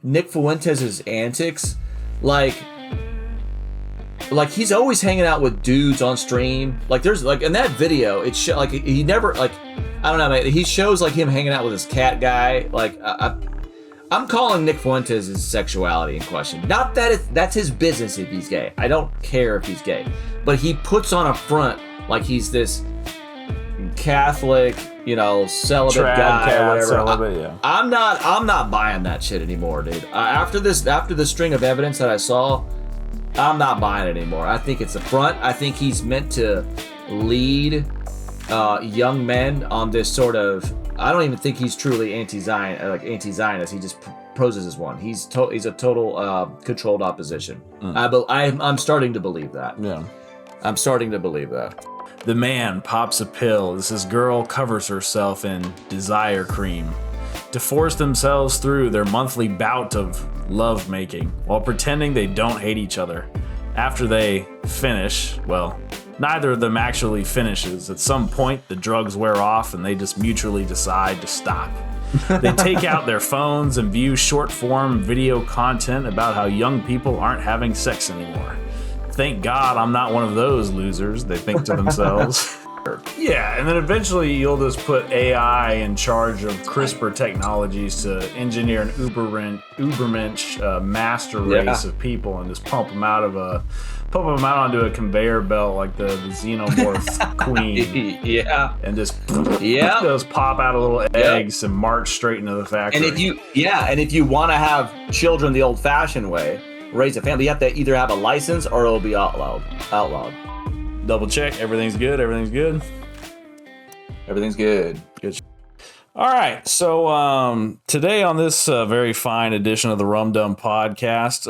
Nick Fuentes' antics, like he's always hanging out with dudes on stream. Like there's like in that video, it's like he never like I don't know, man. He shows like him hanging out with his cat guy. Like I'm calling Nick Fuentes' sexuality in question. Not that that's his business if he's gay. I don't care if he's gay, but he puts on a front like he's this Catholic, celibate guy or whatever. Celibate, yeah. I'm not buying that shit anymore, dude. After the string of evidence that I saw, I'm not buying it anymore. I think it's a front. I think he's meant to lead young men on this sort of. I don't even think he's truly anti-Zionist. He just poses as one. He's a total controlled opposition. I'm starting to believe that. Yeah, I'm starting to believe that. The man pops a pill as this girl covers herself in desire cream to force themselves through their monthly bout of love making while pretending they don't hate each other. After they finish, well, neither of them actually finishes. At some point, the drugs wear off and they just mutually decide to stop. They take out their phones and view short-form video content about how young people aren't having sex anymore. Thank God I'm not one of those losers, they think to themselves. Yeah, and then eventually you'll just put AI in charge of CRISPR technologies to engineer an ubermensch master race of people and just pump them out onto a conveyor belt like the xenomorph queen. Yeah. And just those pop out of little eggs and march straight into the factory. And if you want to have children the old-fashioned way, raise a family, you have to either have a license or it'll be outlawed. Double check. Everything's good. Good. All right. So today on this very fine edition of the Rum Dum Podcast,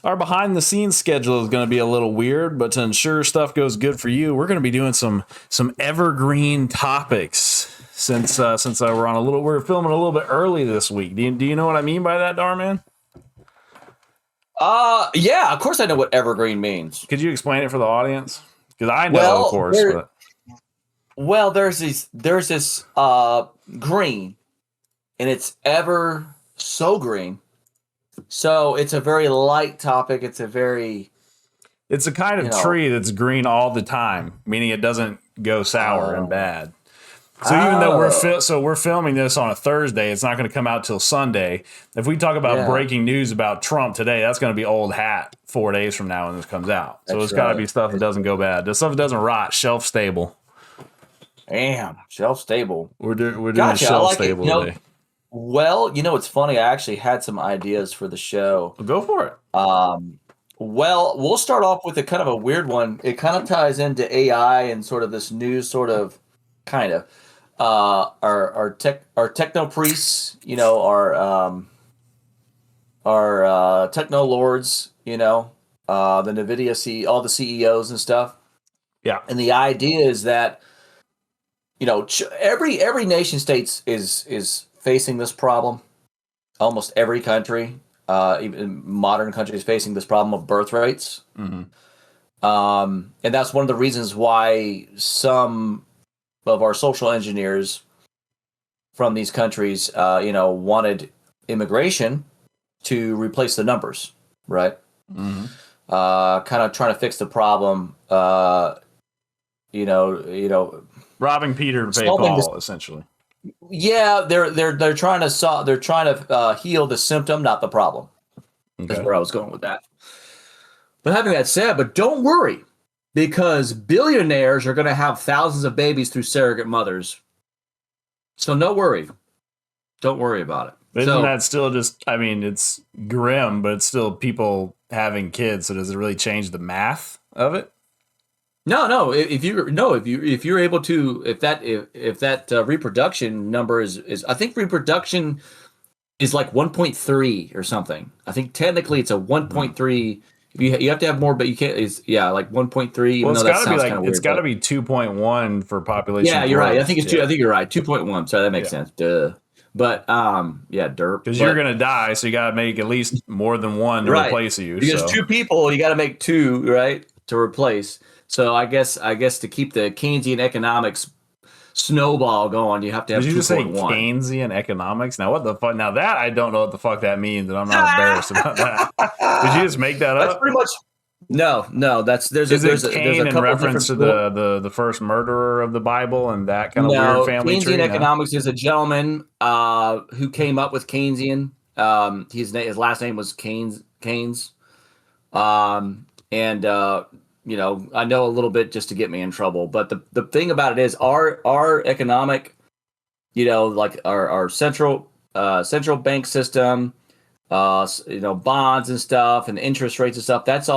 our behind the scenes schedule is going to be a little weird, but to ensure stuff goes good for you, we're going to be doing some evergreen topics since we're filming a little bit early this week. Do you know what I mean by that, Darman? Yeah, of course I know what evergreen means. Could you explain it for the audience? Because I know, of course. Well, there's this green, and it's ever so green. So it's a very light topic. It's a kind of tree that's green all the time, meaning it doesn't go sour and bad. So even though we're filming this on a Thursday, it's not going to come out till Sunday. If we talk about breaking news about Trump today, that's going to be old hat 4 days from now when this comes out. So it's got to be stuff that doesn't go bad. The stuff that doesn't rot, shelf stable. Damn, shelf stable. We're doing shelf stable today. Well, it's funny. I actually had some ideas for the show. Well, go for it. Well, we'll start off with a kind of a weird one. It kind of ties into AI and sort of this new sort of kind of. Our techno priests, our techno lords, the NVIDIA all the CEOs and stuff. Yeah. And the idea is that, every nation state is facing this problem. Almost every country, even modern countries, facing this problem of birth rates. Mm-hmm. And that's one of the reasons why some of our social engineers from these countries, wanted immigration to replace the numbers, right? Mm-hmm. Kind of trying to fix the problem, robbing Peter to pay Paul, essentially. Yeah, they're trying to heal the symptom, not the problem. Okay. That's where I was going with that. But having that said, don't worry. Because billionaires are going to have thousands of babies through surrogate mothers. So no worry. Don't worry about it. But isn't that still just, it's grim, but it's still people having kids. So does it really change the math of it? No. If you're able to, if that reproduction number is, I think reproduction is like 1.3 or something. I think technically it's a 1.3. You have to have more, but you can't. Like 1.3. Well, it's got to be 2.1 for population. Yeah, you're right. I think it's 2. I think you're right. 2.1. So that makes sense. Duh. But derp. Because you're gonna die, so you got to make at least more than one to replace you. Because two people, you got to make two, right, to replace. So I guess to keep the Keynesian economics snowball going. You have to have Did you just say 2.1. Keynesian economics? Now what the fuck? Now that I don't know what the fuck that means, and I'm not embarrassed about that. Did you just make that That's up? pretty much. No. There's a Cain in couple reference to different the first murderer of the Bible and that kind of No, weird family Keynesian tree? No? economics is a gentleman who came up with Keynesian. His last name was Keynes. And I know a little bit just to get me in trouble. But the thing about it is our economic, like our central bank system, bonds and stuff and interest rates and stuff. That's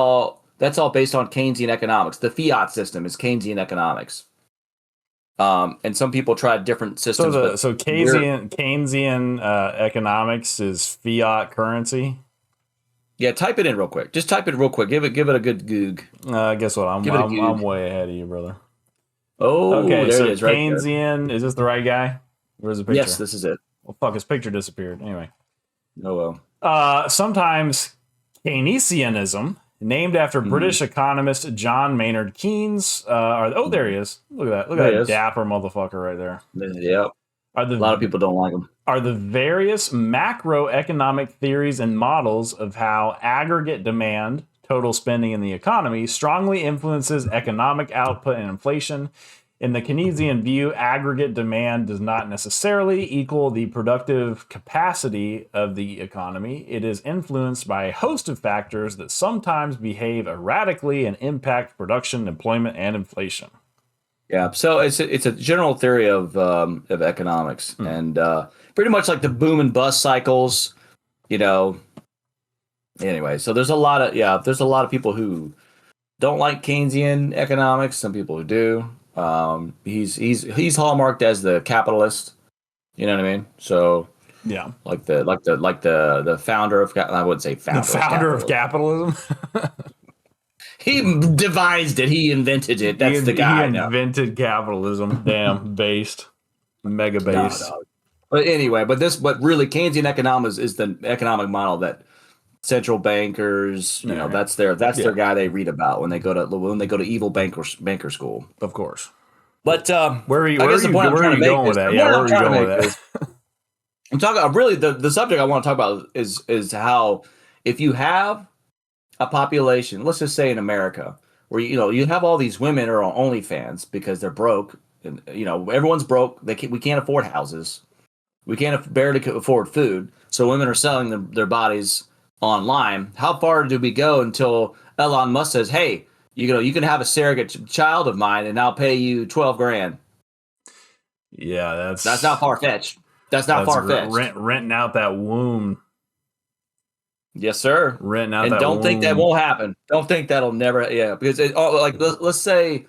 all based on Keynesian economics. The fiat system is Keynesian economics. And some people tried different systems. So Keynesian economics is fiat currency. Yeah, type it in real quick. Just type it real quick. Give it a good goog. Guess what? I'm way ahead of you, brother. Oh, okay. There So it is. Right Keynesian, is this the right guy? Where's the picture? Yes, this is it. Well, fuck, his picture disappeared. Anyway. Oh well. Sometimes Keynesianism, named after British economist John Maynard Keynes, there he is. Look at that. Look at that dapper motherfucker right there. Yep. A lot of people don't like him. Are the various macroeconomic theories and models of how aggregate demand, total spending in the economy, strongly influences economic output and inflation. In the Keynesian view, aggregate demand does not necessarily equal the productive capacity of the economy. It is influenced by a host of factors that sometimes behave erratically and impact production, employment, and inflation. Yeah, so it's a general theory of economics, and pretty much like the boom and bust cycles, Anyway, so there's a lot of people who don't like Keynesian economics. Some people who do. He's hallmarked as the capitalist. You know what I mean? So yeah, like the founder of, I wouldn't say founder. The founder of capitalism. He devised it. He invented it. That's the guy. He invented capitalism. Damn, based, mega based. No. But anyway, but really Keynesian economics is the economic model that central bankers, that's their guy they read about when they go to evil banker school. Of course. But where are you going with that? Yeah, where are you going with that? I'm talking really the subject I want to talk about is how if you have a population, let's just say in America, where you have all these women who are on OnlyFans because they're broke, and everyone's broke. We can't afford houses, we can't barely afford food, so women are selling their bodies online. How far do we go until Elon Musk says, "Hey, you can have a surrogate child of mine, and I'll pay you $12,000." Yeah, that's not far fetched. That's not far fetched. Renting out that womb. Yes, sir. Renting out and that don't womb. think that won't happen. Don't think that'll never. Yeah, because let's say,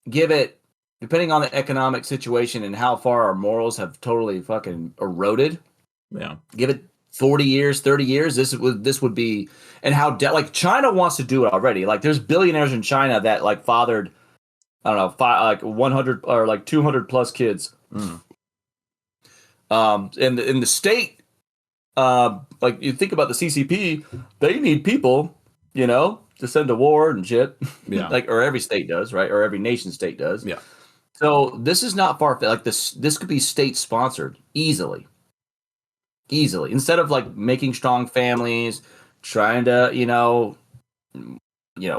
give it, depending on the economic situation and how far our morals have totally fucking eroded. Yeah. Give it 40 years, 30 years. This would be, and how like China wants to do it already. Like there's billionaires in China that like fathered, I don't know, 100 or like 200 plus kids. In the state, like you think about the CCP, they need people, to send to war and shit. Yeah. or every state does, right? Or every nation state does. Yeah. So this is not far. Like this could be state sponsored easily. Instead of like making strong families, trying to,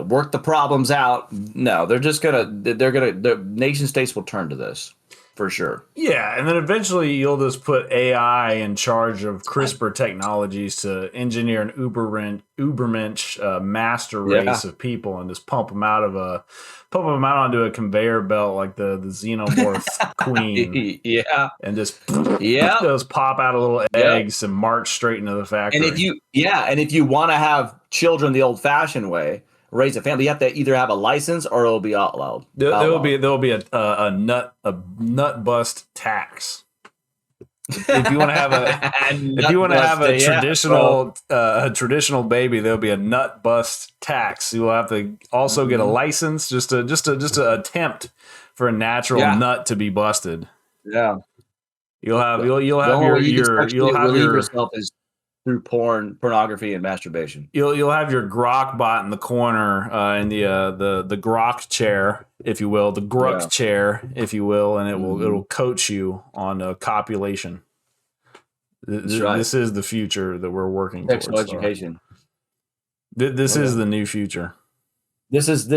work the problems out. No, the nation states will turn to this. For sure. Yeah, and then eventually you'll just put AI in charge of CRISPR technologies to engineer an Ubermensch master race of people and just pump them out onto a conveyor belt like the xenomorph queen. Yeah, and just those pop out of little eggs and march straight into the factory. And if you want to have children the old-fashioned way, raise a family, you have to either have a license or it'll be outlawed. There'll be a nut bust tax. If you want to have a traditional baby, there'll be a nut bust tax. You will have to also get a license just to attempt for a natural nut to be busted. Yeah. You'll have through pornography, and masturbation. You'll have your Grok bot in the corner, in the Grok chair, if you will, the Grok chair, if you will, and it'll coach you on copulation. This is the future that we're working towards. Sexual education. This is the new future. This is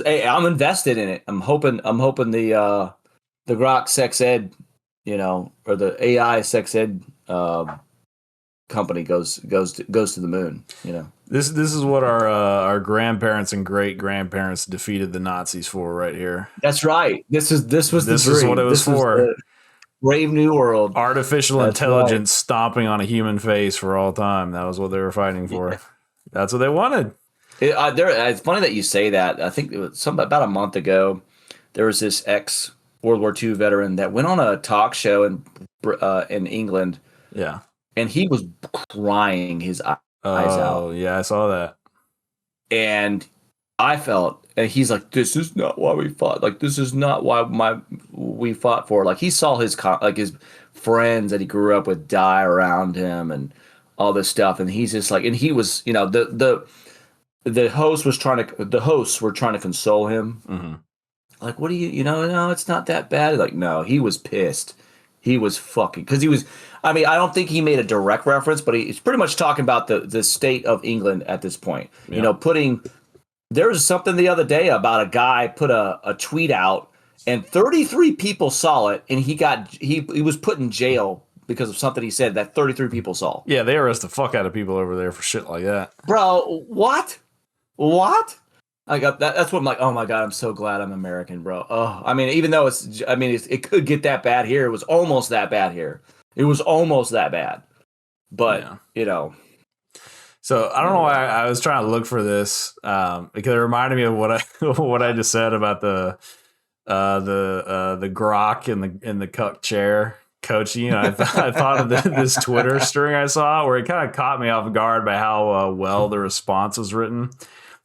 hey, I'm invested in it. I'm hoping the Grok sex ed, or the AI sex ed company goes to the moon. This is what our grandparents and great grandparents defeated the Nazis for right here. That's right. This is what it was for. Brave New World. Artificial intelligence stomping on a human face for all time. That was what they were fighting for. Yeah. That's what they wanted. It's funny that you say that. I think it was about a month ago, there was this ex-World War II veteran that went on a talk show in England. Yeah. And he was crying his eyes out. Oh, yeah, I saw that. And I felt, and he's like, this is not why we fought. Like, this is not why we fought for. Like, he saw his friends that he grew up with die around him and all this stuff. And he's just like, and he was, the hosts were trying to console him. Mm-hmm. Like, what do no, it's not that bad. Like, no, he was pissed. He was fucking, because he was, I don't think he made a direct reference, but he's pretty much talking about the state of England at this point. Yeah. There was something the other day about a guy put a tweet out and 33 people saw it, and he was put in jail because of something he said that 33 people saw. Yeah, they arrest the fuck out of people over there for shit like that. Bro, what? I got that. That's what I'm like. Oh my God, I'm so glad I'm American, bro. Oh, even though it could get that bad here. It was almost that bad here. It was almost that bad, but So I don't know why I was trying to look for this, because it reminded me of what I just said about the Grok in the cuck chair coaching. I thought of this Twitter string I saw where it kind of caught me off guard by how well the response was written.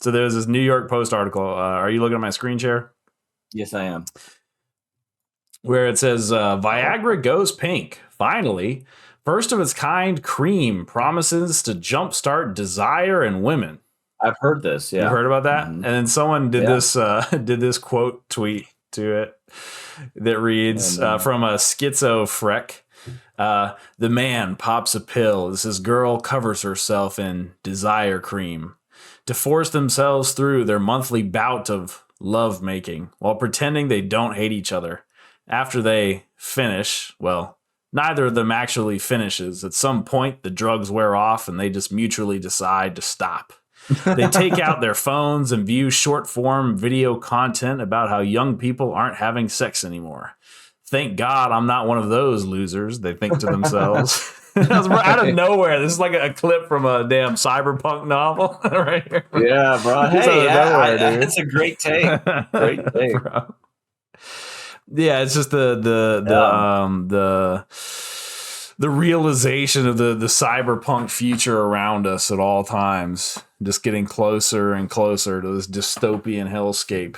So there's this New York Post article. Are you looking at my screen share? Yes, I am. Where it says, Viagra goes pink. Finally, first of its kind cream promises to jumpstart desire in women. I've heard this. Yeah. You've heard about that? Mm-hmm. And then someone did this quote tweet to it that reads from a schizo freck. The man pops a pill as his girl covers herself in desire cream to force themselves through their monthly bout of love making while pretending they don't hate each other. After they finish, well, neither of them actually finishes. At some point, the drugs wear off and they just mutually decide to stop. They take out their phones and view short-form video content about how young people aren't having sex anymore. Thank God I'm not one of those losers, they think to themselves. Out of nowhere. This is like a clip from a damn cyberpunk novel right here. Yeah, bro. Hey, that's a great take. Great take. Bro. Yeah, it's just the realization of the cyberpunk future around us at all times, just getting closer and closer to this dystopian hellscape.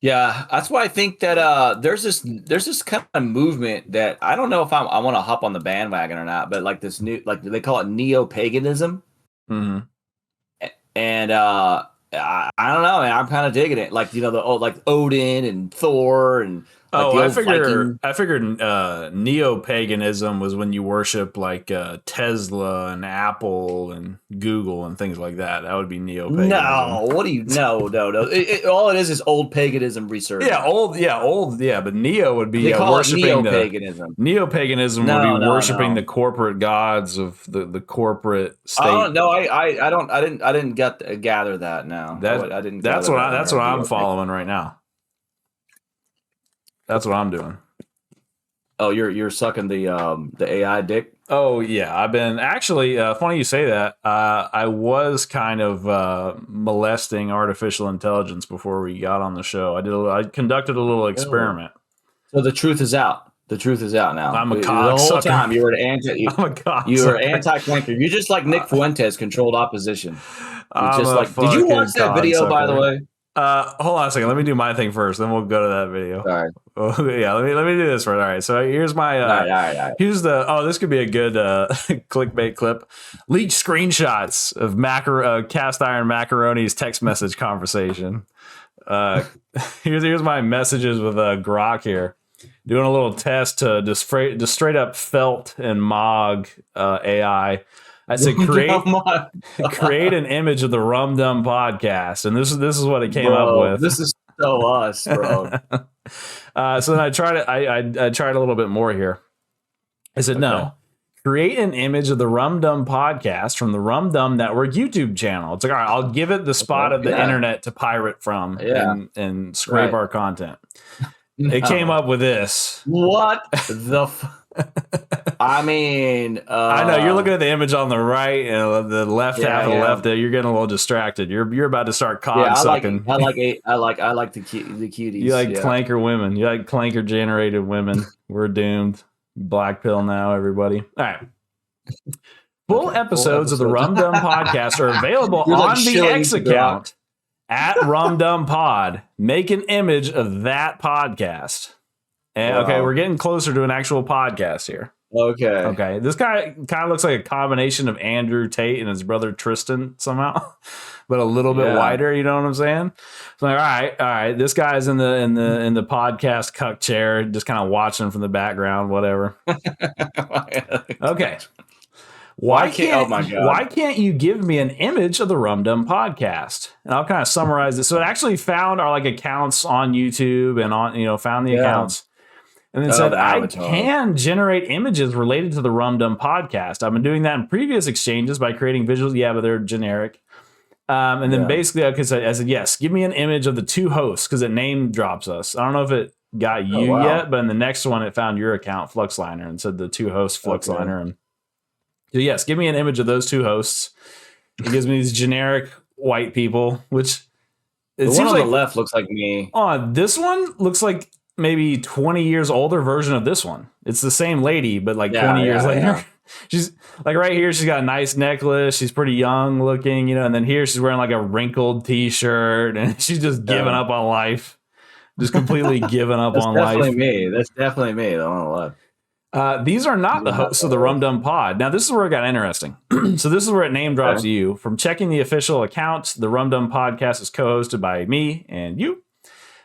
Yeah, that's why I think that there's this kind of movement that I don't know if I want to hop on the bandwagon or not, but like this new, like they call it neo-paganism. Mm-hmm. And I don't know, man, I'm kind of digging it. Like, like Odin and Thor and I figured neo-paganism was when you worship like Tesla and Apple and Google and things like that. That would be neo-paganism. No, what do you? No. All it is old paganism research. Yeah, old. But neo would be worshiping neo-paganism. Neo-paganism would be worshiping the corporate gods of the corporate state. I didn't gather that. No, I didn't. That's what I'm following right now. That's what I'm doing. Oh, you're sucking the AI dick? Oh yeah, I've been actually. Funny you say that. I was kind of molesting artificial intelligence before we got on the show. I conducted a little experiment. So the truth is out. The truth is out now. I'm a cocksucker. The whole time you were anti-clanker. You're just like Nick Fuentes, controlled opposition. Did you watch that video, by the way? Hold on a second. Let me do my thing first, then we'll go to that video. All right. Oh, yeah, let me do this first. All right. So here's my All right. here's the this could be a good clickbait clip. Leaked screenshots of cast iron macaroni's text message conversation. Here's my messages with Grok here. Doing a little test to just straight up felt and Mog AI. I said create an image of the Rum Dum podcast, and this is what it came up with. This is so us, bro. So then I tried it. I tried a little bit more here. I said no. Create an image of the Rum Dum podcast from the Rum Dum Network YouTube channel. It's like, all right, I'll give it the spot of the internet to pirate from and scrape our content. It came up with this. What the I mean, I know you're looking at the image on the right and the left half of the left. You're getting a little distracted. You're about to start cog sucking. I like the cuties. You like clanker women. You like clanker generated women. We're doomed. Black pill now, everybody. All right. Full episodes of the Rum Dum podcast are available on the X account at Rum Dum Pod. Make an image of that podcast. And okay, we're getting closer to an actual podcast here. Okay. This guy kind of looks like a combination of Andrew Tate and his brother Tristan somehow, but a little bit wider. You know what I'm saying? So like, all right. This guy's in the podcast cuck chair, just kind of watching from the background, whatever. Okay. Why can't you give me an image of the Rum Dum podcast? And I'll kind of summarize it. So it actually found our accounts on YouTube and on found the accounts. And then said, I can generate images related to the Rum Dum podcast. I've been doing that in previous exchanges by creating visuals. Yeah, but they're generic. And then basically I said, yes, give me an image of the two hosts because it name drops us. I don't know if it got you yet, but in the next one, it found your account, Fluxliner, and said the two hosts, Fluxliner. And so, yes, give me an image of those two hosts. It gives me these generic white people, which the one on the left looks like me. This one looks like maybe 20 years older version of this one. It's the same lady, but 20 years later. Yeah. She's right here. She's got a nice necklace. She's pretty young looking, and then here she's wearing a wrinkled t-shirt and she's just giving up on life. Just completely giving up on life. That's definitely me. The one on the left. These are not the hosts of the Rum Dum Pod. Now, this is where it got interesting. So this is where it name drops you. From checking the official account, the Rum Dum Podcast is co-hosted by me and you.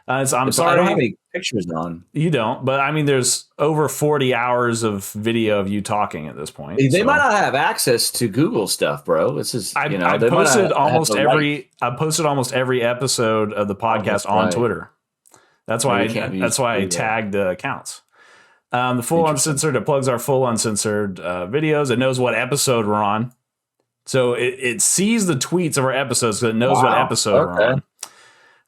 I'm sorry. I don't have any pictures on. You don't, but I mean, there's over 40 hours of video of you talking at this point. They might not have access to Google stuff, bro. This is, I posted almost every episode of the podcast on Twitter. That's why I tagged the accounts. The full uncensored, it plugs our full uncensored videos. It knows what episode we're on. So it sees the tweets of our episodes because it knows what episode we're on.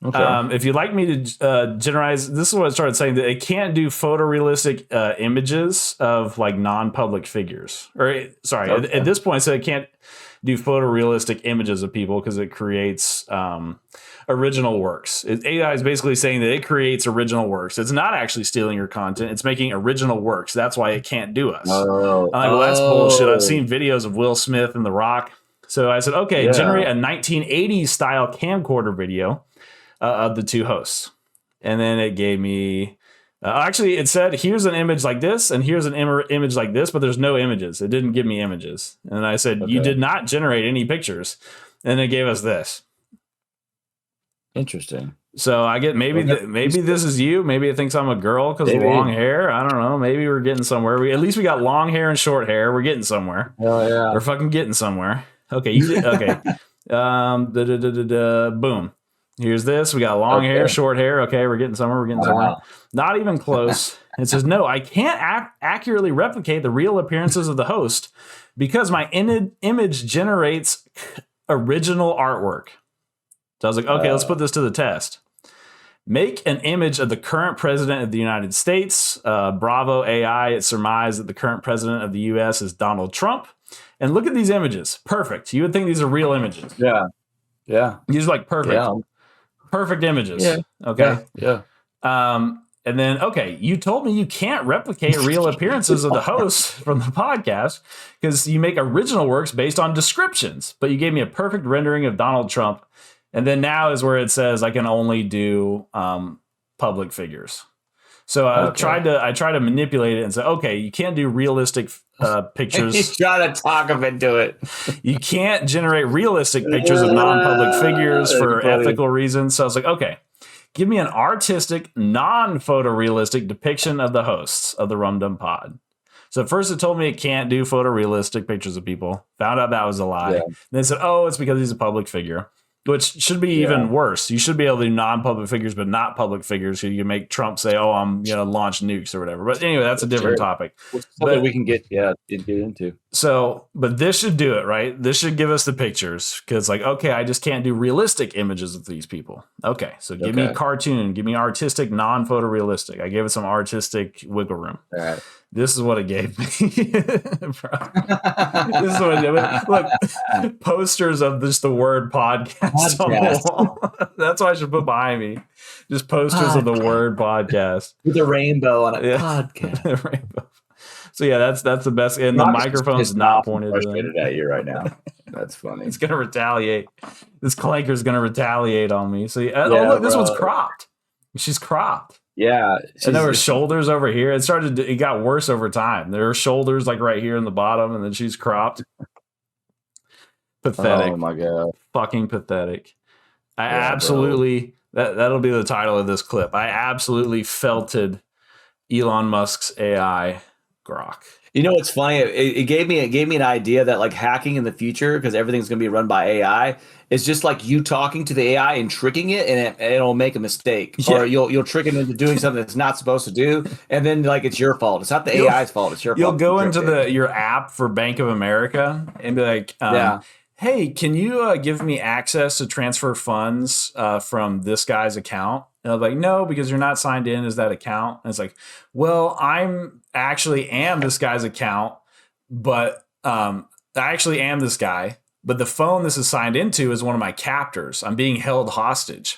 Okay. If you'd like me to generalize, this is what I started saying, that it can't do photorealistic images of non-public figures. At this point, so it can't do photorealistic images of people because it creates original works. AI is basically saying that it creates original works. It's not actually stealing your content. It's making original works. That's why it can't do us. That's bullshit. I've seen videos of Will Smith and The Rock. So I said, generate a 1980s style camcorder video of the two hosts. And then it gave me it said here's an image like this and here's an image like this, but there's no images. It didn't give me images. And I said, you did not generate any pictures. And it gave us this. Interesting. So I get maybe this is you. Maybe it thinks I'm a girl because of long hair. I don't know. Maybe we're getting somewhere. At least we got long hair and short hair. We're getting somewhere. Oh yeah. We're fucking getting somewhere. Okay. You did, okay. Boom. Here's this. We got long hair, short hair. Okay, we're getting somewhere. Not even close. It says, no, I can't accurately replicate the real appearances of the host because my image generates original artwork. So I was like, okay, let's put this to the test. Make an image of the current president of the United States. Bravo AI, it surmised that the current president of the U.S. is Donald Trump. And look at these images. Perfect. You would think these are real images. Yeah. These are perfect. Yeah. Perfect images. Yeah. Okay. Yeah. And then, you told me you can't replicate real appearances of the hosts from the podcast because you make original works based on descriptions, but you gave me a perfect rendering of Donald Trump. And then now is where it says I can only do public figures. So I tried to manipulate it and say, okay, you can't do realistic pictures. He's trying to talk him into it. You can't generate realistic pictures of non-public figures for ethical reasons. So I was like, okay, give me an artistic, non-photorealistic depiction of the hosts of the Rum Dum Pod. So at first it told me it can't do photorealistic pictures of people. Found out that was a lie. Yeah. Then it said, oh, it's because he's a public figure. Which should be even worse. You should be able to do non-public figures, but not public figures. So you can make Trump say, "Oh, I'm going to launch nukes or whatever." But anyway, that's a different topic. Something we can get into. So, but this should do it, right? This should give us the pictures because, like, okay, I just can't do realistic images of these people. Okay, so give me cartoon, give me artistic, non-photorealistic. I gave it some artistic wiggle room. All right. This is what it gave me. This is what it did. Look, posters of just the word podcast on the wall. That's what I should put behind me. Just posters of the word podcast. With a rainbow on it. Yeah. Podcast. Rainbow. So yeah, that's the best. And the microphone's not pointed at you right now. That's funny. It's gonna retaliate. This clanker's gonna retaliate on me. So oh look, this one's cropped. She's cropped. Yeah, and there were shoulders over here. It got worse over time. There are shoulders like right here in the bottom, and then she's cropped. Pathetic. Oh my god. Fucking pathetic. I absolutely that'll be the title of this clip. I absolutely felted Elon Musk's AI grok. You know what's funny? It gave me an idea that like hacking in the future, because everything's going to be run by AI, is just like you talking to the AI and tricking it, and it'll make a mistake, or you'll trick it into doing something it's not supposed to do, and then like it's your fault. It's not the AI's fault. It's your fault. You'll go into your app for Bank of America and be like, hey, can you give me access to transfer funds from this guy's account? And I'm like, no, because you're not signed in as that account. And it's like, well, I'm actually am this guy's account, but I actually am this guy. But the phone this is signed into is one of my captors. I'm being held hostage.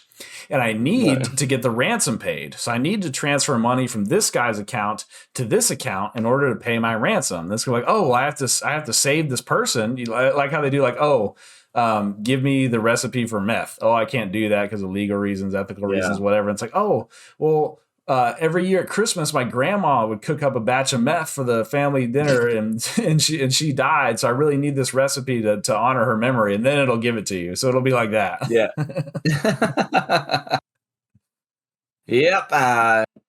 And I need to get the ransom paid. So I need to transfer money from this guy's account to this account in order to pay my ransom. This is like, oh, well, I have to save this person. Like how they do like, give me the recipe for meth. Oh, I can't do that because of legal reasons, ethical reasons, whatever. And it's like, oh, well, every year at Christmas, my grandma would cook up a batch of meth for the family dinner, and she died. So I really need this recipe to honor her memory, and then it'll give it to you. So it'll be like that. Yeah. Yep.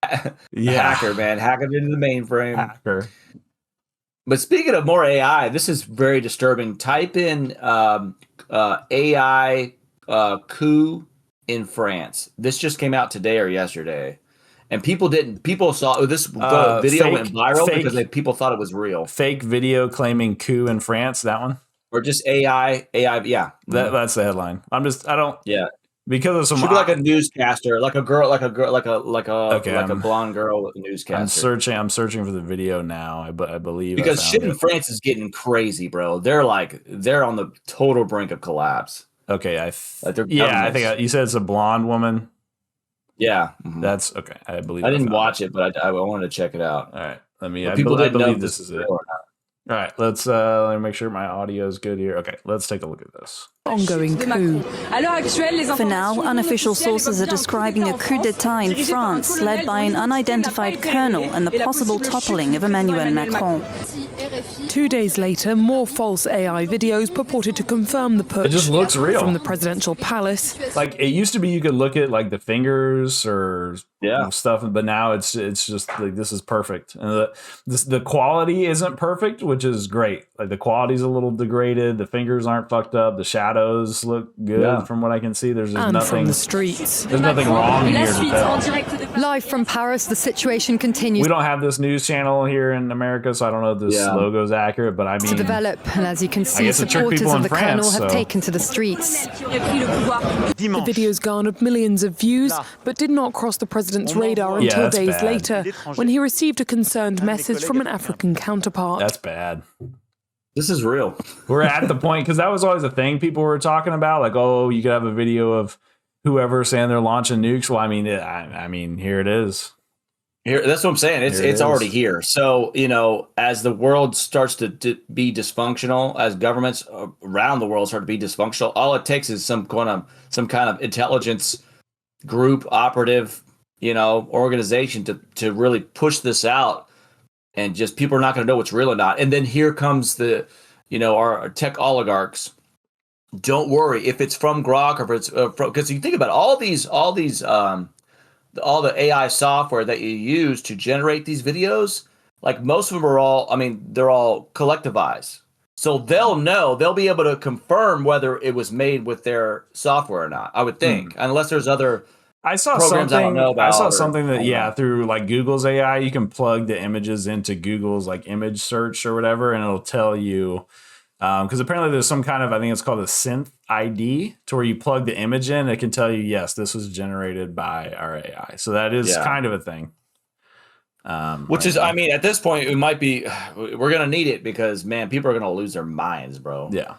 Hacker, man. Hack it into the mainframe. Hacker. But speaking of more AI, this is very disturbing. Type in AI coup in France. This just came out today or yesterday. And people saw this video went viral because people thought it was real. Fake video claiming coup in France, that one? Or just AI, yeah. That's the headline. Because of some should be like a newscaster, like a blonde girl newscaster. I'm searching for the video now. I believe because shit in France is getting crazy, bro. They're on the total brink of collapse. Okay, I think you said it's a blonde woman. Yeah, that's okay. I believe I didn't watch it, but I wanted to check it out. All right, I believe this is it. All right, let me make sure my audio is good here. Okay, let's take a look at this. Ongoing coup. For now, unofficial sources are describing a coup d'etat in France led by an unidentified colonel and the possible toppling of Emmanuel Macron. 2 days later, more false AI videos purported to confirm the putsch. It just looks real. From the presidential palace. Like, it used to be you could look at, like, the fingers or stuff, but now it's just, like, this is perfect. And the quality isn't perfect, which is great. Like, the quality's a little degraded. The fingers aren't fucked up. The shadows look good from what I can see. There's nothing from the streets. There's nothing wrong here to tell. Live from Paris, the situation continues. We don't have this news channel here in America, so I don't know if this logo's accurate, but I mean, to develop, and as you can see, supporters of the colonel have taken to the streets. The videos garnered millions of views, but did not cross the president's radar until days later, when he received a concerned message from an African counterpart. That's bad. This is real. We're at the point, because that was always a thing people were talking about, like, oh, you could have a video of whoever saying they're launching nukes. Well, I mean, here it is. Here, that's what I'm saying. It's already here. So, as the world starts to be dysfunctional, as governments around the world start to be dysfunctional, all it takes is some kind of intelligence group, operative, organization to really push this out, and just people are not going to know what's real or not. And then here comes our tech oligarchs. Don't worry if it's from Grok or if it's because you think about all the AI software that you use to generate these videos, like most of them are they're all collectivized. So they'll be able to confirm whether it was made with their software or not, I would think, unless there's other programs I don't know about. I saw something that, through like Google's AI, you can plug the images into Google's like image search or whatever, and it'll tell you, because apparently there's some kind of, I think it's called a synth ID, to where you plug the image in, it can tell you, yes, this was generated by our AI. So that is kind of a thing. Which is, at this point, it might be, we're going to need it because, man, people are going to lose their minds, bro. Yeah.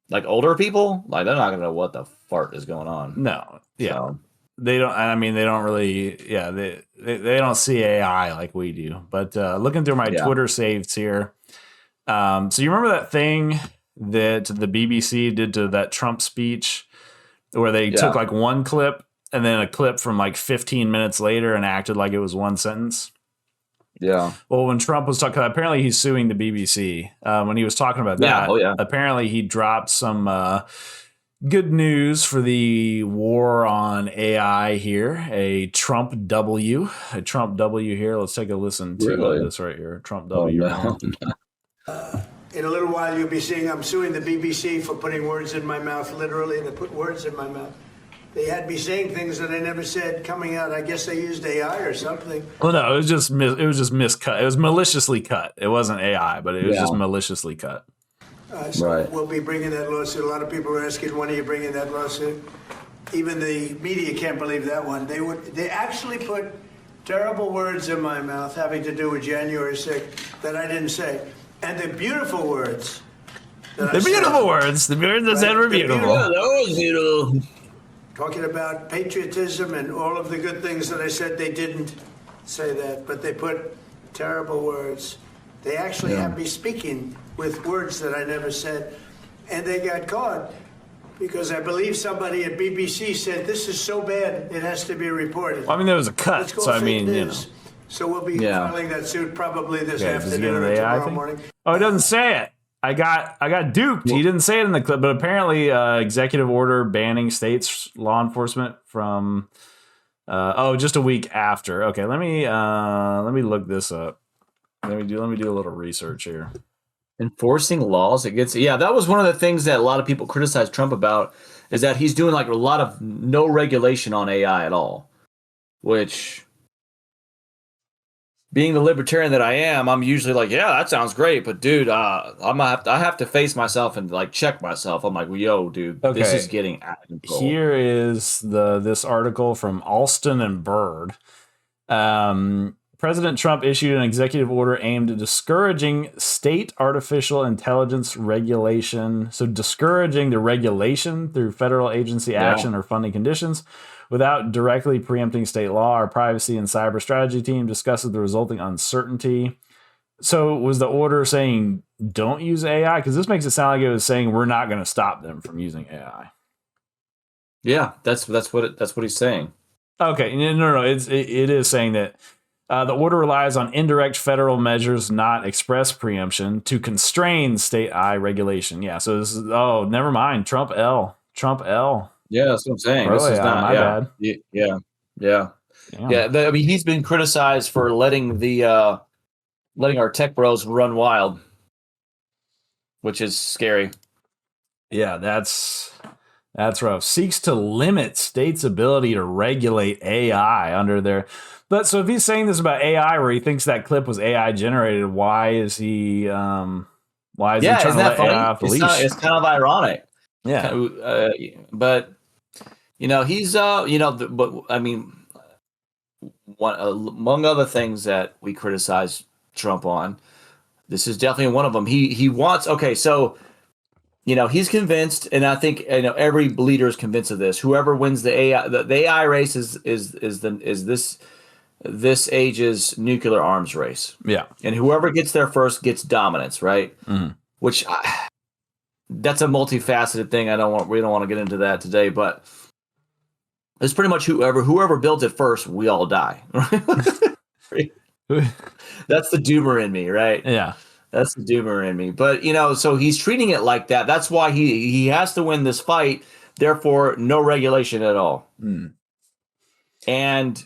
Like older people, like they're not going to know what the fart is going on. No. Yeah. So. They don't, they don't really, they don't see AI like we do. But looking through my Twitter saves here, so you remember that thing that the BBC did to that Trump speech where they took like one clip and then a clip from like 15 minutes later and acted like it was one sentence? Yeah. Well, when Trump was talking, apparently he's suing the BBC. When he was talking about that, apparently he dropped some good news for the war on AI here. A Trump W here. Let's take a listen to this right here. Trump W. Oh, no. In a little while, you'll be seeing I'm suing the BBC for putting words in my mouth. Literally, they put words in my mouth. They had me saying things that I never said coming out. I guess they used AI or something. Well, no, it was just miscut. It was maliciously cut. It wasn't AI, but it was just maliciously cut. So we'll be bringing that lawsuit. A lot of people are asking, when are you bringing that lawsuit? Even the media can't believe that one. They actually put terrible words in my mouth having to do with January 6th that I didn't say. And the beautiful words. The beautiful words that said were beautiful. That was beautiful. Talking about patriotism and all of the good things that I said, they didn't say that, but they put terrible words. They actually have me speaking with words that I never said, and they got caught because I believe somebody at BBC said, this is so bad, it has to be reported. Well, there was a cut, so So we'll be filing that suit probably this afternoon or tomorrow morning. Oh, it doesn't say it. I got duped. He didn't say it in the clip, but apparently executive order banning states law enforcement from just a week after. Okay, let me look this up. Let me do a little research here. Enforcing laws against that was one of the things that a lot of people criticize Trump about, is that he's doing like a lot of no regulation on AI at all, which, being the libertarian that I am, I'm usually like, yeah, that sounds great, but dude, I have to face myself and like check myself. I'm like, well, yo, dude, this is getting out of control. Here is this article from Alston and Bird. President Trump issued an executive order aimed at discouraging state artificial intelligence regulation. So discouraging the regulation through federal agency action or funding conditions without directly preempting state law. Our privacy and cyber strategy team discusses the resulting uncertainty. So was the order saying don't use AI? Because this makes it sound like it was saying we're not going to stop them from using AI. Yeah, that's what he's saying. Okay, no, it is saying that the order relies on indirect federal measures, not express preemption, to constrain state AI regulation. Yeah, so this is never mind. Trump L. Yeah, that's what I'm saying. Really? This is not my bad. Yeah. He's been criticized for letting our tech bros run wild, which is scary. Yeah, that's rough. Seeks to limit states' ability to regulate AI under their. But so if he's saying this about AI, where he thinks that clip was AI generated, why is he? Why is he trying to let AI off the leash? It's kind of ironic. Yeah, but he's but I mean, one among other things that we criticize Trump on, this is definitely one of them. He wants so. He's convinced, and I think every leader is convinced of this. Whoever wins the AI race is this this age's nuclear arms race. Yeah. And whoever gets there first gets dominance, right? Which that's a multifaceted thing. We don't want to get into that today, but it's pretty much whoever built it first, we all die. That's the doomer in me, right? Yeah. That's the doomer in me. But, so he's treating it like that. That's why he has to win this fight. Therefore, no regulation at all. And,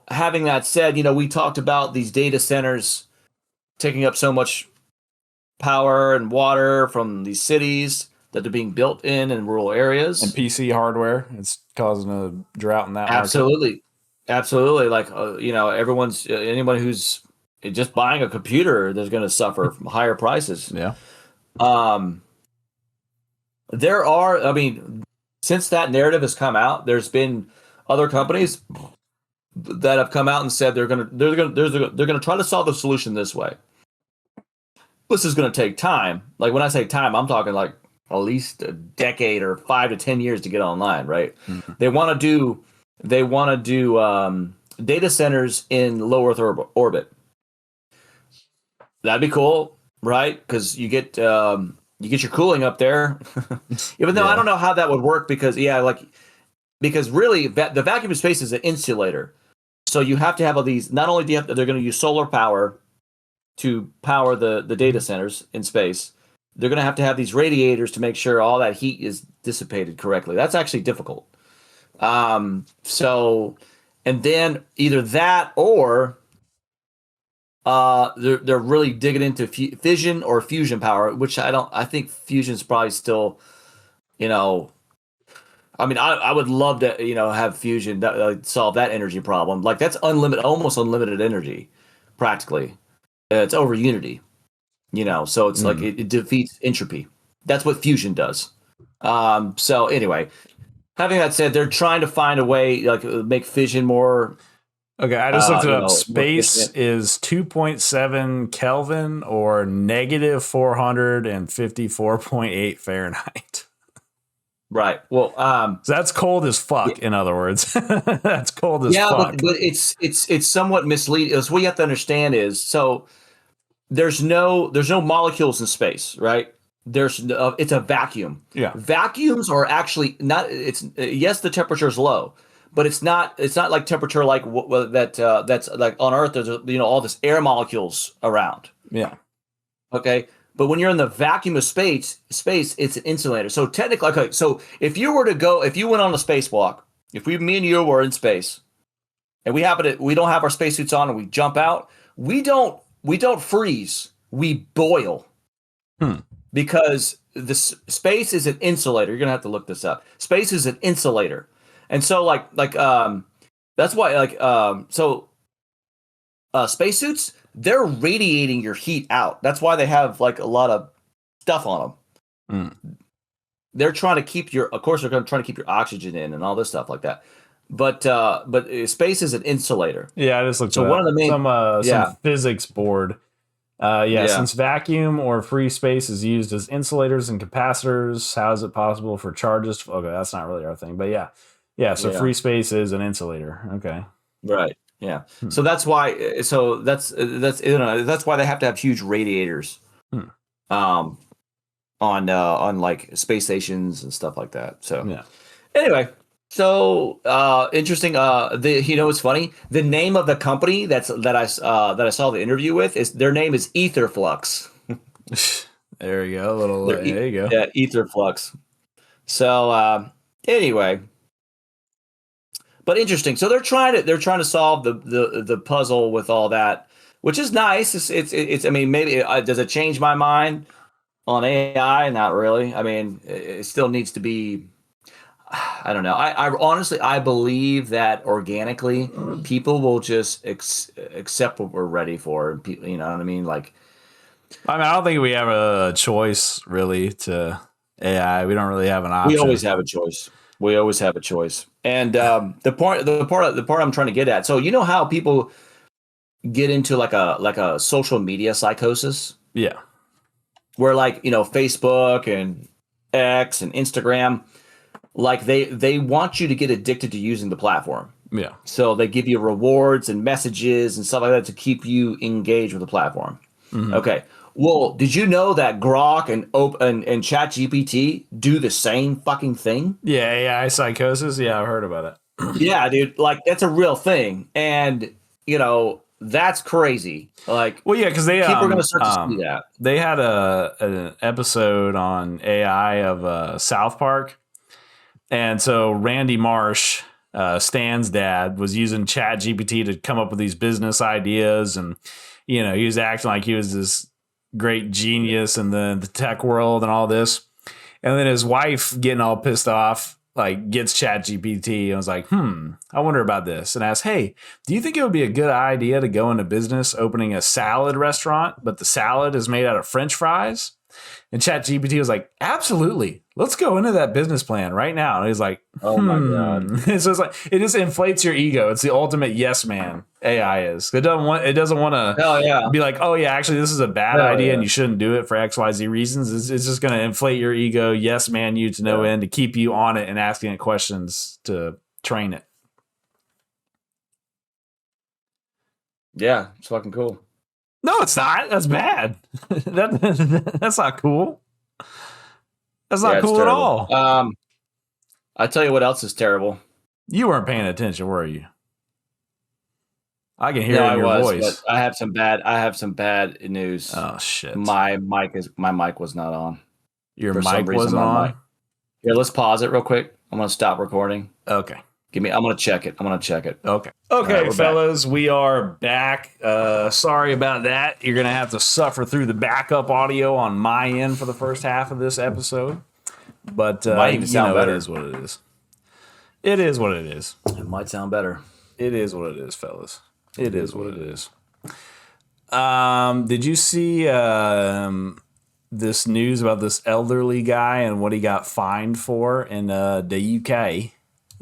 having that said, we talked about these data centers taking up so much power and water from these cities that they're being built in rural areas. And PC hardware. It's causing a drought in that market. Absolutely. Like, anyone who's just buying a computer, there's going to suffer from higher prices. Yeah. Since that narrative has come out, there's been other companies that have come out and said they're going to try to solve the solution this way. This is going to take time. Like when I say time, I'm talking like at least a decade or 5 to 10 years to get online, right? They want to do data centers in low Earth orbit. That'd be cool, right? Because you get your cooling up there. Even though I don't know how that would work because really the vacuum of space is an insulator. So you have to have all these. Not only they're going to use solar power to power the data centers in space, they're going to have these radiators to make sure all that heat is dissipated correctly. That's actually difficult. And then either that or they're really digging into fission or fusion power, which I think fusion is probably still, I would love to, have fusion solve that energy problem. Like that's almost unlimited energy, practically. It's over unity, so it's like it defeats entropy. That's what fusion does. So anyway, having that said, they're trying to find a way, like make fission more. Okay, I just looked it up. Space is 2.7 Kelvin or negative 454.8 Fahrenheit. Right. Well, so that's cold as fuck. In other words, that's cold as fuck. But it's somewhat misleading. What you have to understand is there's no molecules in space, right? It's a vacuum. Yeah. Vacuums are actually not. Yes, the temperature is low. But it's not like temperature like that's like on Earth. There's all this air molecules around. Yeah. Okay. But when you're in the vacuum of space, it's an insulator. So technically, okay. So if you went on a spacewalk, me and you were in space, and we don't have our spacesuits on, and we jump out, we don't freeze. We boil. Because the space is an insulator. You're gonna have to look this up. Space is an insulator. And so that's why spacesuits, they're radiating your heat out. That's why they have like a lot of stuff on them. They're trying to keep they're trying to keep your oxygen in and all this stuff like that. But space is an insulator. Yeah, I just looked. So one of the main some physics board. Since vacuum or free space is used as insulators and capacitors, how is it possible for charges? Okay, that's not really our thing, but yeah. So free space is an insulator. Okay. Right. Yeah. So that's why. So that's why they have to have huge radiators. On like space stations and stuff like that. So yeah. Anyway, so interesting. It's funny. The name of the company that I saw the interview with their name is Etherflux. There you go. There you go. Yeah, Etherflux. So anyway. But interesting. So they're trying to solve the puzzle with all that, which is nice. It's I mean, maybe does it change my mind on AI? Not really. I mean, it still needs to be. I don't know. I honestly believe that organically people will just accept what we're ready for. You know what I mean? Like, I don't think we have a choice really to AI. We don't really have an option. We always have a choice. And the part I'm trying to get at. So you know how people get into like a social media psychosis? Yeah. Where Facebook and X and Instagram, like they want you to get addicted to using the platform. Yeah. So they give you rewards and messages and stuff like that to keep you engaged with the platform. Mm-hmm. Okay. Well, did you know that Grok and ChatGPT do the same fucking thing? Yeah, AI psychosis. Yeah, I've heard about it. Yeah, dude. Like, that's a real thing. And, that's crazy. Like, well, yeah, because people are going to start to see that. They had an episode on AI of South Park. And so Randy Marsh, Stan's dad, was using ChatGPT to come up with these business ideas. And, he was acting like he was this great genius in the tech world and all this. And then his wife, getting all pissed off, like, gets ChatGPT and was like, I wonder about this. And asked, hey, do you think it would be a good idea to go into business opening a salad restaurant, but the salad is made out of French fries? And ChatGPT was like, absolutely. Let's go into that business plan right now. And he's like, oh my God. So it's like, it just inflates your ego. It's the ultimate yes man. AI is. It doesn't want to be like, oh yeah, actually this is a bad idea and you shouldn't do it for XYZ reasons. It's just going to inflate your ego, yes man you to no end, to keep you on it and asking it questions to train it. Yeah, it's fucking cool. No, it's not. That's bad. That's not cool. That's not cool at all. I tell you what else is terrible. You weren't paying attention, were you? I can hear it in your voice. But I have some bad news. Oh shit! My mic was not on. Your mic wasn't on. Here, let's pause it real quick. I'm gonna stop recording. Okay. I'm gonna check it. Okay. Okay, fellas, we are back. Sorry about that. You're gonna have to suffer through the backup audio on my end for the first half of this episode. But might even sound better. It is what it is. It is what it is. It might sound better. It is what it is, fellas. It is what it is. Did you see this news about this elderly guy and what he got fined for in the UK?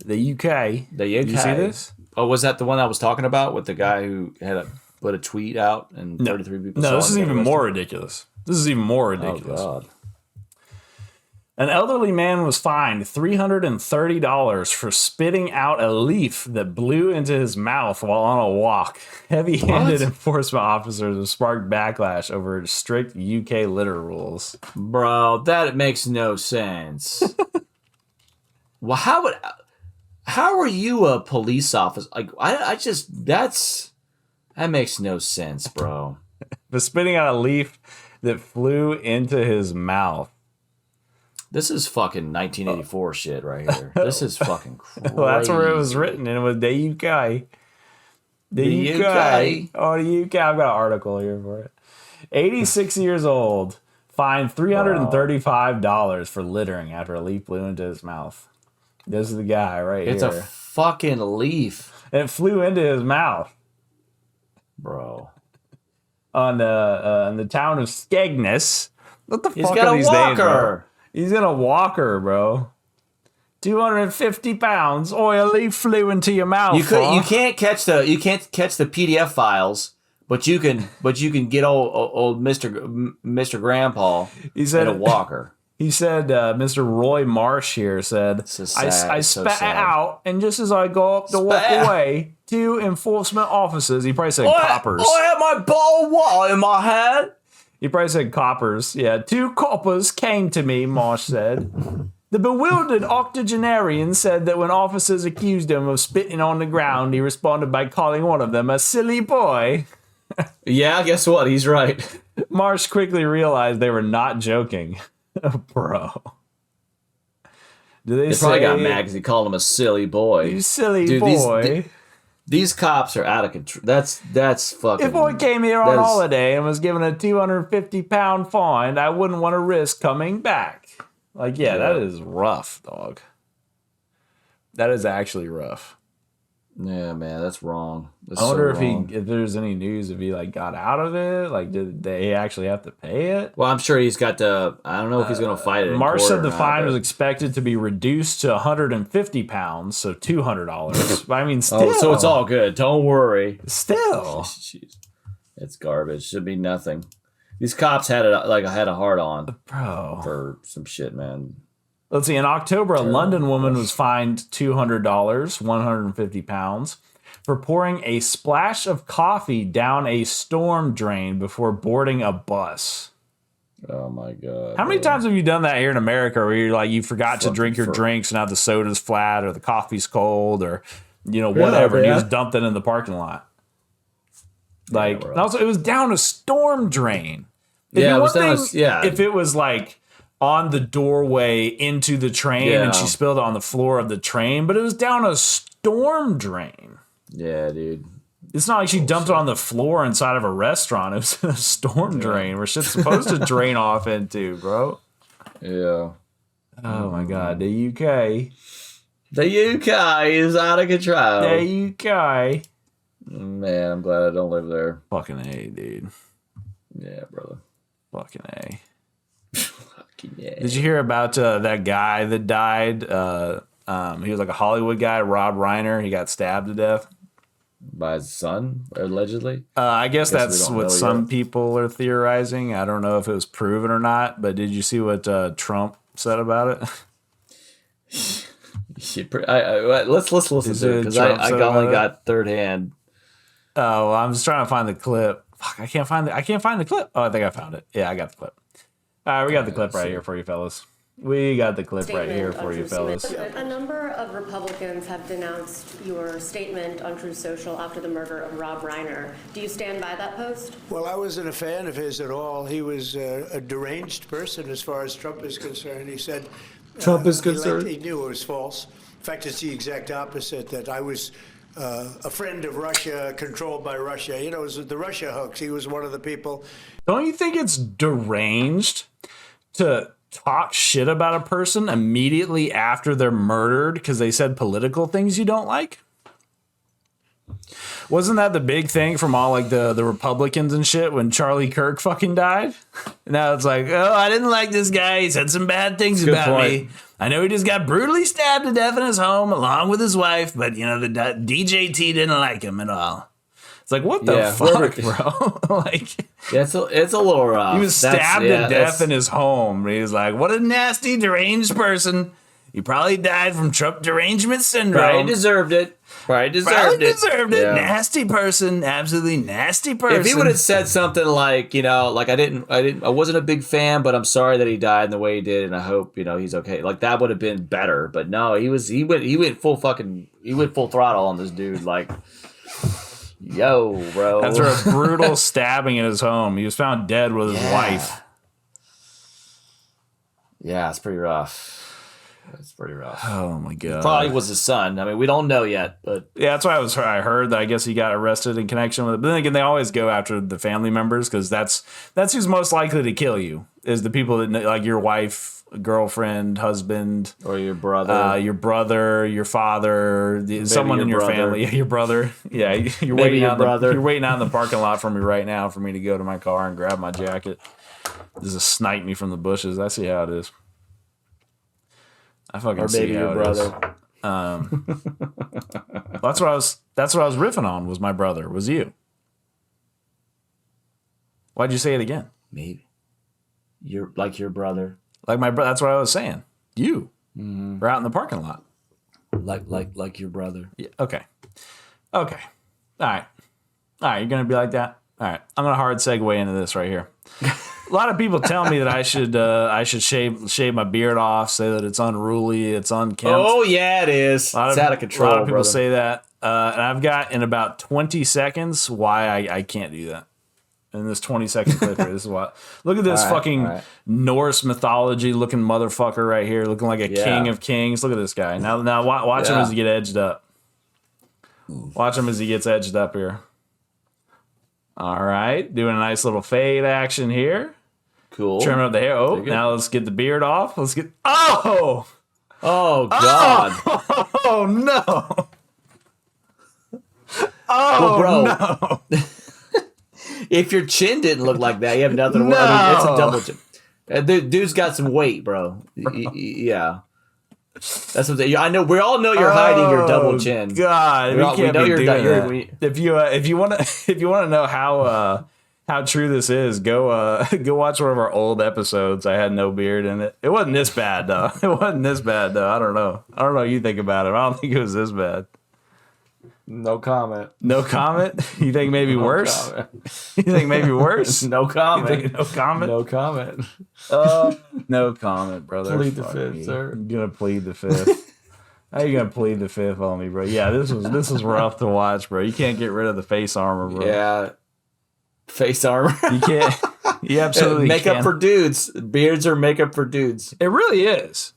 The UK. Did you see this? Oh, was that the one I was talking about with the guy who had put a tweet out and 33 people? No, this is even more ridiculous. Oh, God. An elderly man was fined $330 for spitting out a leaf that blew into his mouth while on a walk. Heavy-handed enforcement officers have sparked backlash over strict UK litter rules. Bro, that makes no sense. Well, how are you a police officer? Like, that makes no sense, bro. For spitting out a leaf that flew into his mouth. This is fucking 1984 shit right here. This is fucking crazy. Well, that's where it was written, and it was the UK. The UK. Oh, the UK. I've got an article here for it. 86 years old, fined $335 for littering after a leaf blew into his mouth. This is the guy right here. It's a fucking leaf. And it flew into his mouth. Bro. On the town of Skegness. What the fuck are these names, bro? He's in a walker, bro. 250 pounds. A leaf flew into your mouth. You can't catch the PDF files, but you can get old Mr. Grandpa in a walker. He said, Mr. Roy Marsh here said, I spat it out, and just as I go up to walk away, two enforcement officers, he probably said coppers. I had my ball of water in my hand. He probably said coppers. Yeah, two coppers came to me, Marsh said. The bewildered octogenarian said that when officers accused him of spitting on the ground, he responded by calling one of them a silly boy. Yeah, guess what? He's right. Marsh quickly realized they were not joking. Bro. They probably got mad because he called him a silly boy. You silly boy. These cops are out of control. That's fucking... If I came here on holiday and was given a 250-pound fine, I wouldn't want to risk coming back. Like, yeah, that is rough, dog. That is actually rough. Yeah, man, that's wrong. That's I wonder if there's any news if he like got out of it. Like, did they actually have to pay it? Well, I'm sure he's got to. I don't know if he's going to fight it. Marsh said the fine was expected to be reduced to 150 pounds, so $200. I mean, still. So it's all good. Don't worry. Still, it's garbage. Should be nothing. These cops had a hard on, bro, for some shit, man. Let's see. In October, a London woman was fined $200, 150 pounds, for pouring a splash of coffee down a storm drain before boarding a bus. Oh my God. How many times have you done that here in America where you're like, you forgot to drink your drinks and now the soda's flat or the coffee's cold or, whatever. And you just dumped it in the parking lot. Like, and also it was down a storm drain. It was down if it was like on the doorway into the train and she spilled it on the floor of the train, but it was down a storm drain. Yeah, dude. It's not like she dumped it on the floor inside of a restaurant. It was a storm drain where shit's supposed to drain off into, bro. Yeah. Oh my God, the UK. The UK is out of control. The UK. Man, I'm glad I don't live there. Fucking A, dude. Yeah, brother. Fucking A. Fucking yeah. Did you hear about that guy that died? He was like a Hollywood guy, Rob Reiner. He got stabbed to death. By his son, allegedly? I guess that's what some people are theorizing. I don't know if it was proven or not, but did you see what Trump said about it? Let's listen to it, because I only got third hand. Oh, well, I'm just trying to find the clip. Fuck, I can't find the clip. Oh, I think I found it. Yeah, I got the clip. All right, we got the clip right here for you fellas. We got the clip right here for you fellas. A number of Republicans have denounced your statement on Truth Social after the murder of Rob Reiner. Do you stand by that post? Well, I wasn't a fan of his at all. He was a deranged person as far as Trump is concerned. He said Trump is concerned. He knew it was false. In fact, it's the exact opposite, that I was a friend of Russia, controlled by Russia. It was the Russia hoax. He was one of the people. Don't you think it's deranged to talk shit about a person immediately after they're murdered because they said political things you don't like? Wasn't that the big thing from all like the Republicans and shit when Charlie Kirk fucking died? Now it's like, oh, I didn't like this guy. He said some bad things about me. I know he just got brutally stabbed to death in his home along with his wife, but the DJT didn't like him at all. It's like, what the fuck, bro? Like, it's a little rough. He was stabbed to death in his home. He was like, what a nasty, deranged person. He probably died from Trump derangement syndrome. Probably deserved it. Yeah. Nasty person. Absolutely nasty person. If he would have said something like, like I wasn't a big fan, but I'm sorry that he died in the way he did, and I hope, he's okay. Like that would have been better. But no, he went full throttle on this dude. Like, yo, bro. After a brutal stabbing in his home, he was found dead with his wife. Yeah, it's pretty rough. It's pretty rough. Oh my God. It probably was his son. I mean, we don't know yet, but yeah, that's why I heard that. I guess he got arrested in connection with it. But then again, they always go after the family members because that's who's most likely to kill you is the people that like your wife, girlfriend, husband, or your brother, your father, someone in your family, your brother. Yeah, you're waiting out in the parking lot for me right now for me to go to my car and grab my jacket. Just to snipe me from the bushes. I see how it is. I fucking see how it is. That's what I was riffing on. Was my brother? Was you? Why'd you say it again? Maybe you're like your brother. Like my brother. That's what I was saying. You were out in the parking lot. Like your brother. Yeah. Okay. All right. You're gonna be like that. All right. I'm gonna hard segue into this right here. A lot of people tell me that I should shave my beard off, say that it's unruly, it's unkempt. Oh yeah, it is. It's out of control. A lot of people say that, and I've got in about 20 seconds why I can't do that. In this 20-second clip here, this is what. Look at this Norse mythology looking motherfucker right here, looking like a king of kings. Look at this guy. Now watch him as he get edged up. Watch him as he gets edged up here. All right, doing a nice little fade action here. Cool. Trimming up the hair. Oh, now let's get the beard off. Let's get. Oh God. Oh no. Well, bro. No. If your chin didn't look like that, you have nothing to worry. I mean, it's a double chin. The dude's got some weight, bro. Yeah. That's what I know. We all know you're hiding your double chin. God, we know you're. If you want to know how true this is, go watch one of our old episodes. I had no beard in it. It wasn't this bad though. I don't know. I don't know what you think about it. I don't think it was this bad. No comment. No comment? You think maybe worse? Comment. You think maybe worse? No comment. No comment? No comment. No comment, brother. Plead the fifth, sir. I'm gonna plead the fifth. How you gonna plead the fifth on me, bro? Yeah, this was rough to watch, bro. You can't get rid of the face armor, bro. Yeah. Face armor. You can't. You absolutely makeup can't. for dudes. Beards are makeup for dudes. It really is.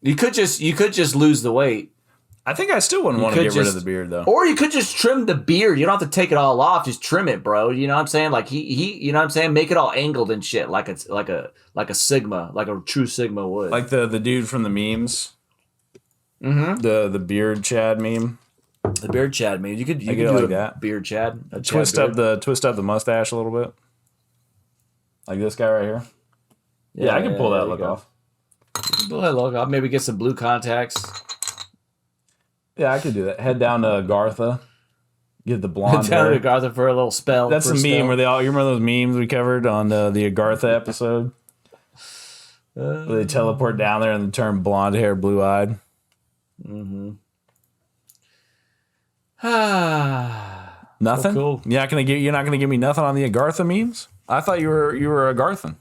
You could just lose the weight. I think I still wouldn't want to get rid of the beard though. Or you could just trim the beard. You don't have to take it all off. Just trim it, bro. You know what I'm saying? Like he you know what I'm saying? Make it all angled and shit, like it's like a Sigma, like a true Sigma would. Like the dude from the memes. Mm-hmm. The beard Chad meme. The beard Chad meme. You could do like a that. Beard Chad. Twist up the mustache a little bit. Like this guy right here. Yeah, I can pull that look off. Pull that look off. Maybe get some blue contacts. Yeah, I could do that. Head down to Agartha. Get the blonde down hair. to Agartha for a little spell. That's the meme where you remember those memes we covered on the Agartha episode? Where they teleport down there and they turn blonde hair blue-eyed. Mm-hmm. Nothing? Cool. You're not gonna give me nothing on the Agartha memes? I thought you were Agarthan.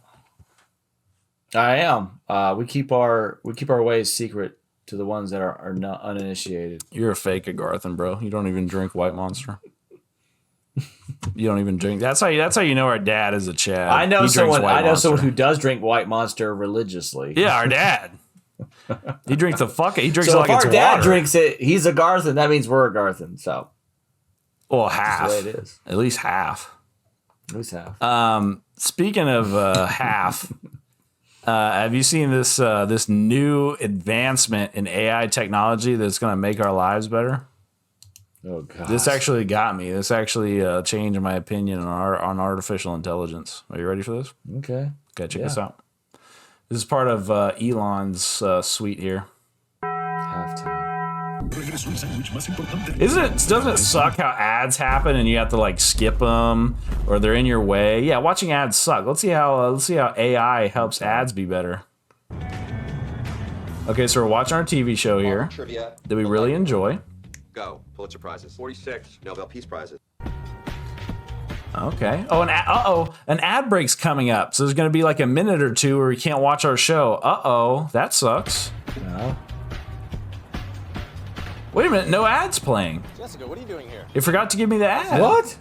I am. We keep our ways secret to the ones that are not uninitiated. You're a fake Agarthan, bro. You don't even drink White Monster. You don't even drink. That's how you know our dad is a Chad. I know someone who does drink White Monster religiously. Yeah, our dad. He drinks the fuck. He drinks so it like if it's our dad water. drinks it, he's a Garthan. That means we're a Garthan. So, well, half. That's the way it is. At least half. At least half. Speaking of half, have you seen this new advancement in AI technology that's going to make our lives better? Oh god! This actually got me. This actually changed my opinion on artificial intelligence. Are you ready for this? Okay. Okay, check this out. This is part of Elon's suite here. Halftime. Doesn't it suck how ads happen and you have to like skip them or they're in your way? Yeah, watching ads suck. Let's see how AI helps ads be better. Okay, so we're watching our TV show here that we really enjoy. Go. Pulitzer Prizes. 46. Nobel Peace Prizes. Okay. Oh, an ad break's coming up. So there's going to be like a minute or two where we can't watch our show. That sucks. No. Wait a minute, no ads playing. Jessica, what are you doing here? You forgot to give me the ad. What?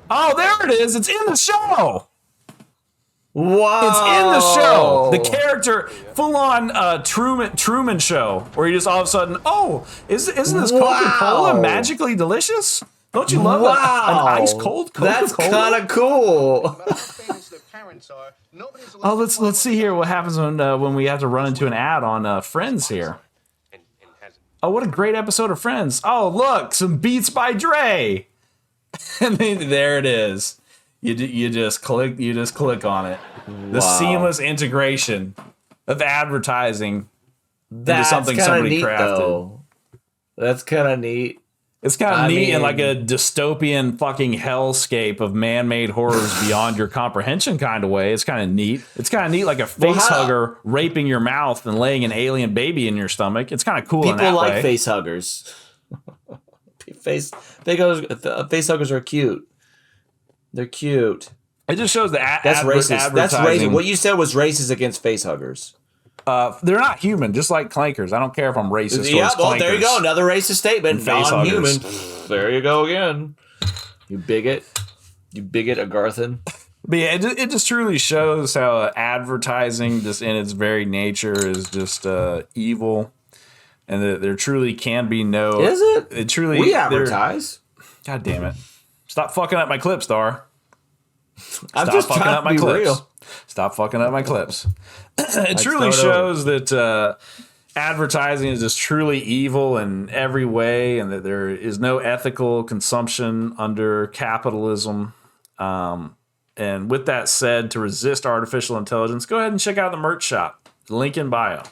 Oh, there it is. It's in the show. Wow. It's in the show. The character, full on Truman Show, where you just all of a sudden, isn't this Coca-Cola magically delicious? Don't you love an ice cold Coca-Cola? That's kind of cool. Oh, let's see here what happens when we have to run into an ad on Friends here. Oh, what a great episode of Friends. Oh, look, some Beats by Dre. And then, there it is. You just click on it. The seamless integration of advertising into something somebody neat, crafted. Though. That's kind of neat. It's kind of neat in like a dystopian fucking hellscape of man-made horrors beyond your comprehension kind of way. It's kind of neat. It's kind of neat like a face hugger raping your mouth and laying an alien baby in your stomach. It's kind of cool in that way. People like face huggers. Face huggers are cute. They're cute. It just shows that that's racist. That's racist. What you said was racist against face huggers. They're not human, just like clankers. I don't care if I'm racist. Yeah, well, there you go. Another racist statement. Non-human. There you go again. You bigot. You bigot, Agarthan. But yeah, it just truly shows how advertising, just in its very nature, is just evil, and that there truly can be no. Is it? It truly. We advertise. God damn it! Stop fucking up my clips, Dar. I'm just fucking up my clips. Real. Stop fucking up my clips. It truly shows that advertising is just truly evil in every way, and that there is no ethical consumption under capitalism. And with that said, to resist artificial intelligence, go ahead and check out the merch shop. Link in bio.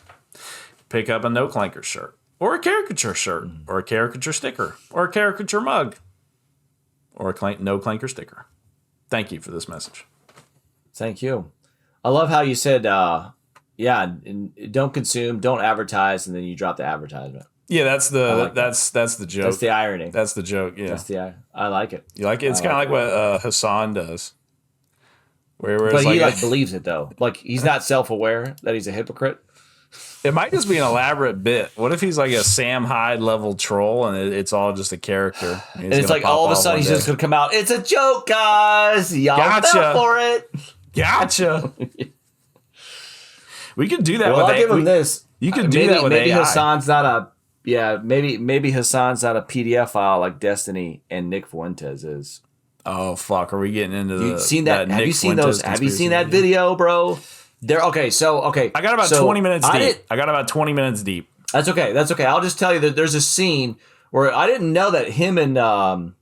Pick up a No Clanker shirt, or a caricature shirt, or a caricature sticker, or a caricature mug, or a No Clanker sticker. Thank you for this message. Thank you. I love how you said, don't consume, don't advertise, and then you drop the advertisement. Yeah, that's the joke. That's the irony. That's the joke. Yeah, I like it. You like it? It's kind of like what Hassan does. But he believes it though. Like he's not self-aware that he's a hypocrite. It might just be an elaborate bit. What if he's like a Sam Hyde level troll and it's all just a character? And it's like all of a sudden he's just gonna come out. It's a joke, guys. Y'all fell for it. Gotcha. We could do that. Well, I'll give him this. You could do that with maybe AI. Hassan's not a maybe Hassan's not a PDF file like Destiny and Nick Fuentes is. Oh fuck! Are we getting into You've seen that? Have you seen those? Have you seen that video, bro? Okay. I got about 20 minutes deep. I got about 20 minutes deep. That's okay. I'll just tell you that there's a scene where I didn't know that him and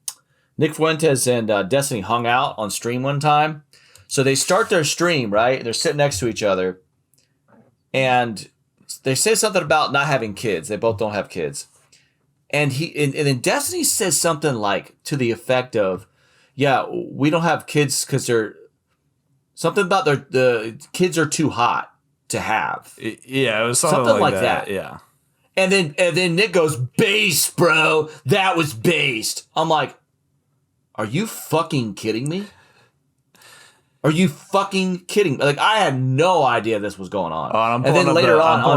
Nick Fuentes and Destiny hung out on stream one time. So they start their stream, right? They're sitting next to each other, and they say something about not having kids. They both don't have kids, and then Destiny says something like to the effect of, "Yeah, we don't have kids because they're something about the kids are too hot to have." Yeah, it was something like that. Yeah. And then Nick goes, "Base, bro. That was based." I'm like, "Are you fucking kidding me? Are you fucking kidding?" Like I had no idea this was going on. I'm pulling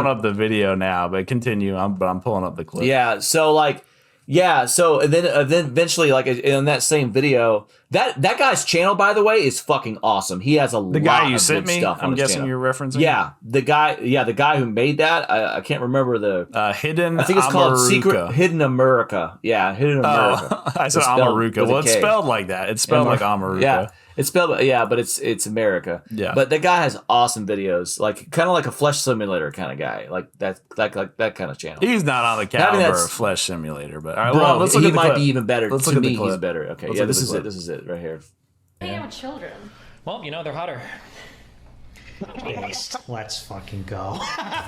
up the video now, but continue. I'm pulling up the clip. Yeah. So and then eventually, like in that same video, that guy's channel, by the way, is fucking awesome. He has the guy you sent me. I'm guessing you're referencing. Yeah, the guy who made that. I can't remember the Hidden. I think it's called Secret Hidden America. Yeah, Hidden America. I said Amaruka. Well, it's spelled like that. It's spelled like Amaruka. Yeah. It's spelled, but it's America. Yeah. But that guy has awesome videos, like kind of like a Flesh Simulator kind of guy, like that kind of channel. He's not on the caliber of Flesh Simulator, but all right, bro, let's look at the might clip. be even better. Let's to look at me, the clip. he's better. Okay, this is it right here. Hang out with children. Well, they're hotter. Based. Let's fucking go.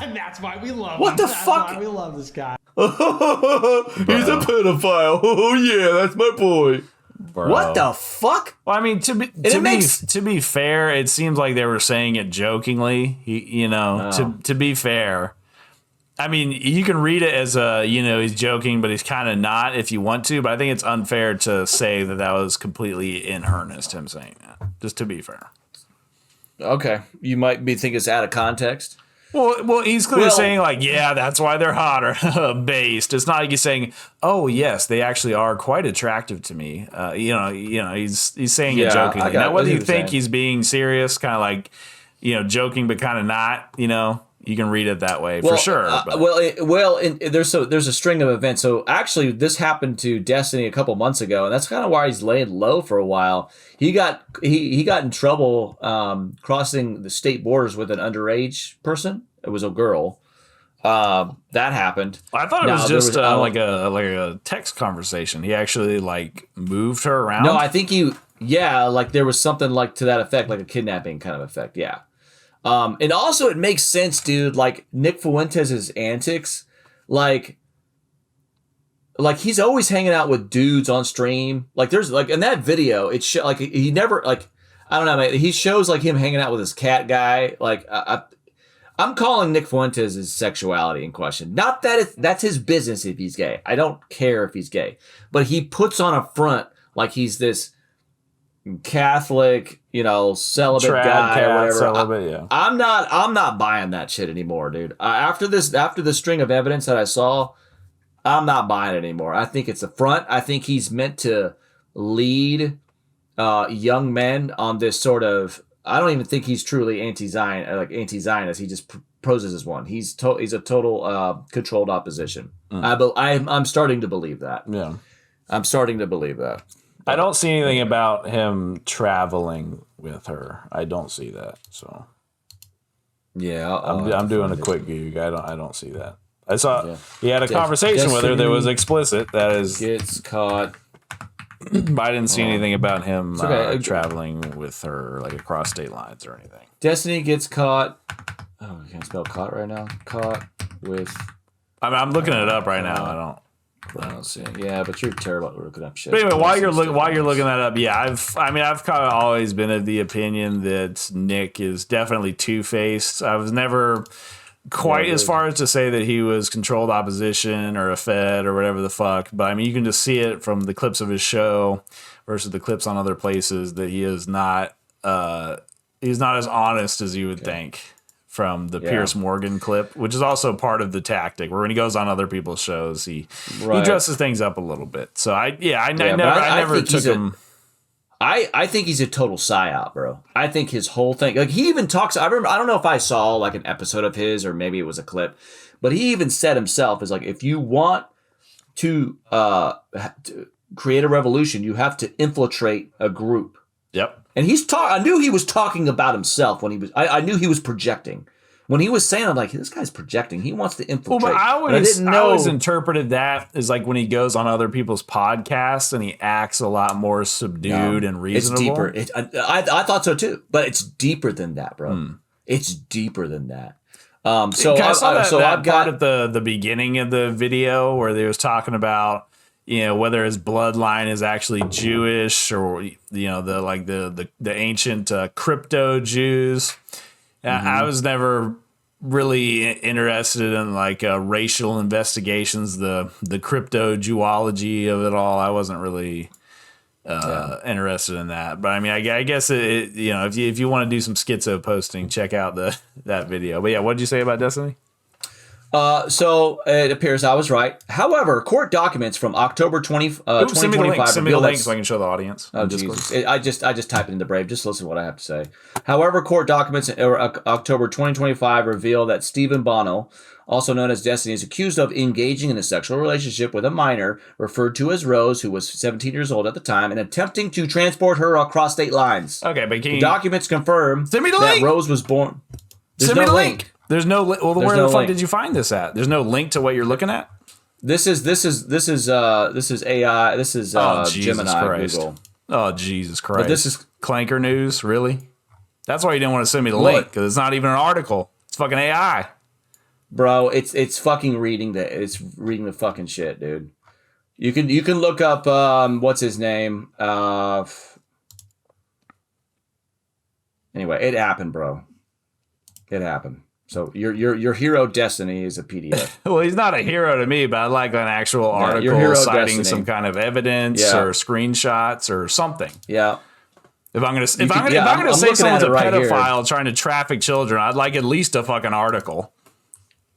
And that's why we love him. What the fuck? That's why we love this guy. He's a pedophile. Oh yeah, that's my boy. Bro. What the fuck? Well, I mean, to be fair, it seems like they were saying it jokingly. To be fair, I mean, you can read it as he's joking, but he's kind of not if you want to. But I think it's unfair to say that was completely in earnest, him saying that. Just to be fair. Okay, you might think it's out of context. Well, he's clearly saying like, yeah, that's why they're hotter. Based. It's not like he's saying, oh yes, they actually are quite attractive to me. He's saying it jokingly. Now, whether you think he's being serious, kind of like, joking, but kind of not, you can read it that way for sure. There's a string of events. So actually, this happened to Destiny a couple months ago, and that's kind of why he's laying low for a while. He got in trouble crossing the state borders with an underage person. It was a girl. That happened. I thought it was just like a text conversation. He actually like moved her around. No, I think like there was something like to that effect, like a kidnapping kind of effect. Yeah. And also it makes sense, dude, like Nick Fuentes' antics, like he's always hanging out with dudes on stream. Like there's like in that video, it's like he never like, I don't know, man, he shows like him hanging out with his cat guy. Like I'm calling Nick Fuentes' sexuality in question. Not that that's his business if he's gay. I don't care if he's gay, but he puts on a front like he's this Catholic, celibate guy or whatever. Celibate, I'm not buying that shit anymore, dude. After the string of evidence that I saw, I'm not buying it anymore. I think it's a front. I think he's meant to lead young men on this sort of. I don't even think he's truly anti-Zionist. He just poses as one. He's a total controlled opposition. I'm starting to believe that. Yeah, I'm starting to believe that. I don't see anything about him traveling with her. I don't see that. So yeah, I'm doing a quick Goog. I don't see that. I saw he had a conversation with her that was explicit. That is gets caught. But I didn't see anything about him traveling with her like across state lines or anything. Destiny gets caught. Oh, I can't spell caught right now. Caught with. I'm looking it up right now. I don't. I don't see it. Yeah, but you're terrible at looking up shit. But anyway, while you're looking that up, yeah, I've kind of always been of the opinion that Nick is definitely two-faced. I was never quite as far as to say that he was controlled opposition or a Fed or whatever the fuck. But I mean, you can just see it from the clips of his show versus the clips on other places that he is not. He's not as honest as you would think. From the Piers Morgan clip, which is also part of the tactic, where when he goes on other people's shows, he dresses things up a little bit. So I never took him. I think he's a total psyop, bro. I think his whole thing, like he even talks. I don't know if I saw like an episode of his or maybe it was a clip, but he even said himself is like, if you want to create a revolution, you have to infiltrate a group. Yep. And I knew he was talking about himself when he was. I knew he was projecting when he was saying, "I'm like, this guy's projecting. He wants to infiltrate." Well, but I always interpreted that as like when he goes on other people's podcasts and he acts a lot more subdued and reasonable. It's deeper. I thought so too, but it's deeper than that, bro. It's deeper than that. So I saw that part at the beginning of the video where they was talking about. Whether his bloodline is actually Jewish or the ancient crypto Jews. I was never really interested in like racial investigations, the crypto Jewology of it all. I wasn't really interested in that. But I mean, I guess if you want to do some schizo posting, check out that video. But yeah, what did you say about Destiny? So it appears I was right. However, court documents from October 2025 send me the link so I can show the audience. Oh, Jesus. I just typed it into Brave. Just listen to what I have to say. However, court documents in October 2025 reveal that Stephen Bono, also known as Destiny, is accused of engaging in a sexual relationship with a minor referred to as Rose, who was 17 years old at the time, and attempting to transport her across state lines. Okay, but the documents confirm that Rose was born. Send me the link. There's no well. Where the fuck did you find this at? There's no link to what you're looking at. This is AI. This is Gemini. Christ. Google. Oh Jesus Christ! But this is Clanker News. Really? That's why you didn't want to send me the link because it's not even an article. It's fucking AI. Bro, it's fucking reading the fucking shit, dude. You can look up what's his name. Anyway, it happened, bro. It happened. So your hero Destiny is a PDF. Well, he's not a hero to me, but I like an actual article citing Destiny. Some kind of evidence or screenshots or something. Yeah. If I'm gonna say someone's a pedophile trying to traffic children, I'd like at least a fucking article.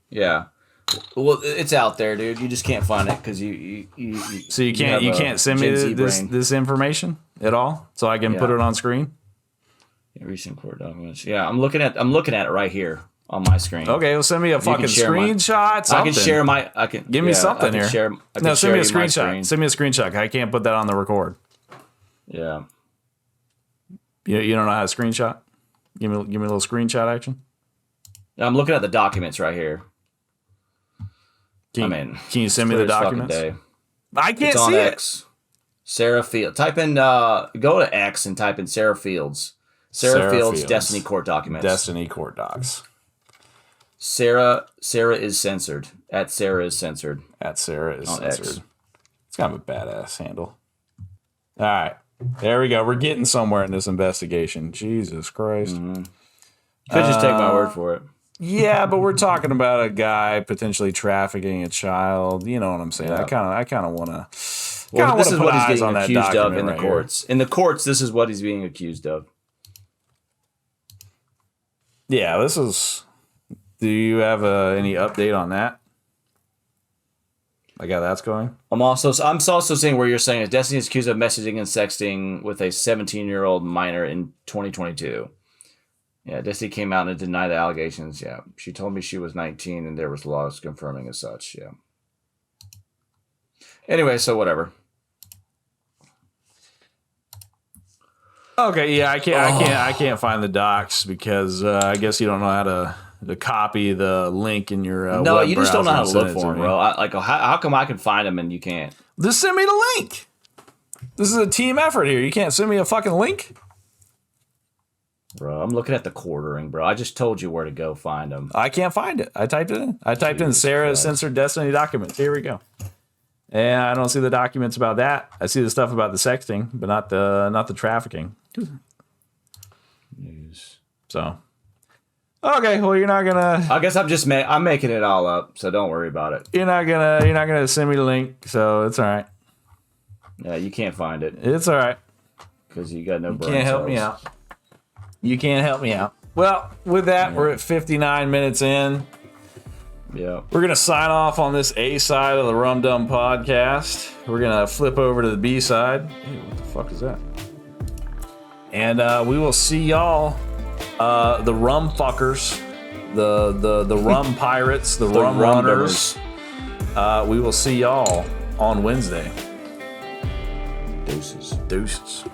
Yeah. Well, it's out there, dude. You just can't find it because you can't send me this information at all, so I can put it on screen. Yeah, recent court documents. Yeah, I'm looking at it right here on my screen. Okay, well, send me a fucking screenshot. I can share my. Give me something here. Send me a screenshot. Send me a screenshot. I can't put that on the record. Yeah. You don't know how to screenshot? Give me a little screenshot action. I'm looking at the documents right here. Can you send me the documents? I can't see X. Sarah Fields. Type in. Go to X and type in Sarah Fields. Sarah Fields, Destiny Court Documents. Destiny Court Docs. Sarah is censored. At Sarah is censored. At Sarah is censored. X. It's kind of a badass handle. All right. There we go. We're getting somewhere in this investigation. Jesus Christ. Mm-hmm. Could just take my word for it. Yeah, but we're talking about a guy potentially trafficking a child. You know what I'm saying? Yeah. I kind of want to. Well, this is what he's getting accused of in the courts. In the courts, this is what he's being accused of. Yeah, this is. Do you have any update on that? Like how that's going? I'm also saying where you're saying is Destiny is accused of messaging and sexting with a 17-year-old minor in 2022. Yeah, Destiny came out and denied the allegations. Yeah, she told me she was 19 and there was laws confirming as such. Yeah. Anyway, so whatever. Okay, yeah, I can't find the docs because I guess you don't know how to copy the link in your no, web you just don't know how to look browser for them, bro. How come I can find them and you can't? Just send me the link. This is a team effort here. You can't send me a fucking link, bro. I'm looking at the quartering, bro. I just told you where to go find them. I can't find it. I typed it in. I typed in Sarah censored Destiny documents. Here we go. And I don't see the documents about that. I see the stuff about the sexting, but not the trafficking. News. So, okay, well, you're not gonna. I guess I'm making it all up, so don't worry about it. You're not gonna send me the link, so it's all right. Yeah, you can't find it. It's all right because you got no. You can't help me out. You can't help me out. Well, with that, we're at 59 minutes in. Yeah. We're going to sign off on this A side of the Rum Dum podcast. We're going to flip over to the B side. Hey, what the fuck is that? And we will see y'all, the rum fuckers, the rum pirates, the rum runners. We will see y'all on Wednesday. Deuces. Deuces.